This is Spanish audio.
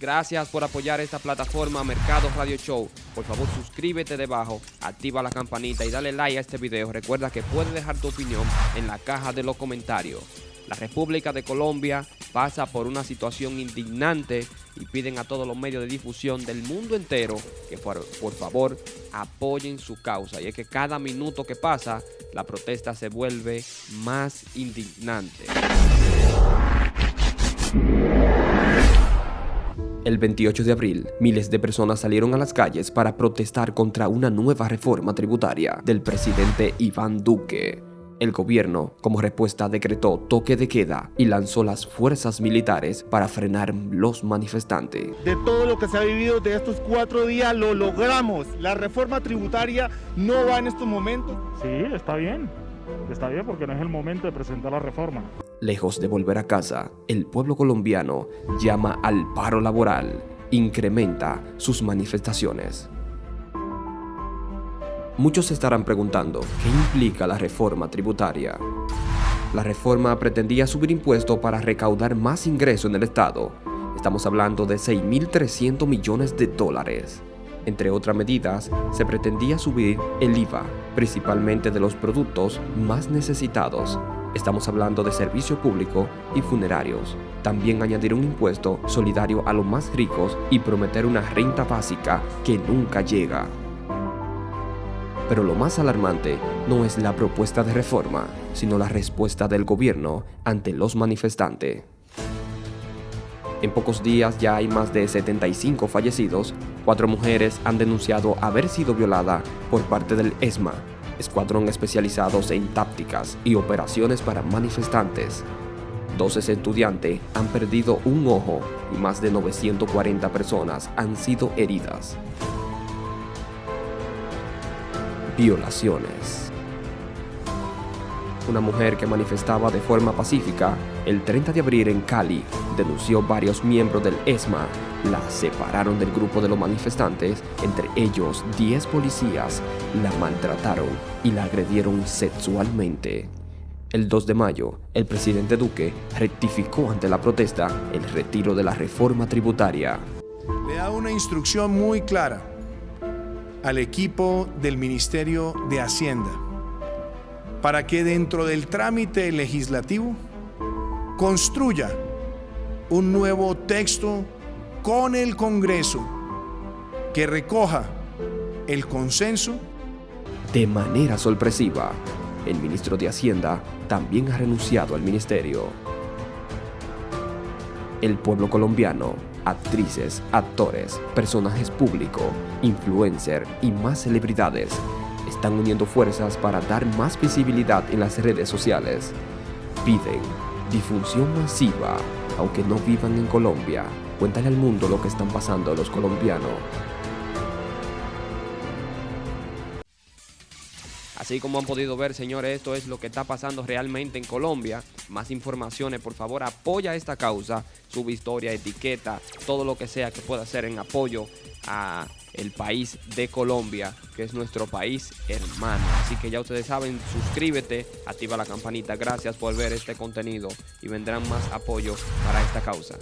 Gracias por apoyar esta plataforma Mercado Radio Show. Por favor, suscríbete debajo, activa la campanita y dale like a este video. Recuerda que puedes dejar tu opinión en la caja de los comentarios. La República de Colombia pasa por una situación indignante y piden a todos los medios de difusión del mundo entero que por favor apoyen su causa. Y es que cada minuto que pasa, la protesta se vuelve más indignante. El 28 de abril, miles de personas salieron a las calles para protestar contra una nueva reforma tributaria del presidente Iván Duque. El gobierno, como respuesta, decretó toque de queda y lanzó las fuerzas militares para frenar los manifestantes. De todo lo que se ha vivido de estos 4 días, lo logramos. La reforma tributaria no va en estos momentos. Sí, está bien porque no es el momento de presentar la reforma. Lejos de volver a casa, el pueblo colombiano llama al paro laboral, incrementa sus manifestaciones. Muchos se estarán preguntando, ¿qué implica la reforma tributaria? La reforma pretendía subir impuestos para recaudar más ingresos en el Estado. Estamos hablando de 6.300 millones de dólares. Entre otras medidas, se pretendía subir el IVA, principalmente de los productos más necesitados. Estamos hablando de servicio público y funerarios. También añadir un impuesto solidario a los más ricos y prometer una renta básica que nunca llega. Pero lo más alarmante no es la propuesta de reforma, sino la respuesta del gobierno ante los manifestantes. En pocos días ya hay más de 75 fallecidos. 4 mujeres han denunciado haber sido violadas por parte del ESMA, escuadrón especializados en tácticas y operaciones para manifestantes. 12 estudiantes han perdido un ojo y más de 940 personas han sido heridas. Violaciones. Una mujer que manifestaba de forma pacífica el 30 de abril en Cali denunció varios miembros del ESMA. La separaron del grupo de los manifestantes, entre ellos 10 policías, la maltrataron y la agredieron sexualmente. El 2 de mayo, el presidente Duque rectificó ante la protesta el retiro de la reforma tributaria. Le da una instrucción muy clara al equipo del Ministerio de Hacienda para que dentro del trámite legislativo construya un nuevo texto con el Congreso que recoja el consenso. De manera sorpresiva, el ministro de Hacienda también ha renunciado al ministerio. El pueblo colombiano, actrices, actores, personajes públicos, influencers y más celebridades están uniendo fuerzas para dar más visibilidad en las redes sociales. Piden difusión masiva, aunque no vivan en Colombia. Cuéntale al mundo lo que están pasando los colombianos. Así como han podido ver, señores, esto es lo que está pasando realmente en Colombia. Más informaciones, por favor, apoya esta causa, sube historia, etiqueta, todo lo que sea que pueda hacer en apoyo a el país de Colombia, que es nuestro país hermano. Así que ya ustedes saben, suscríbete, activa la campanita. Gracias por ver este contenido y vendrán más apoyo para esta causa.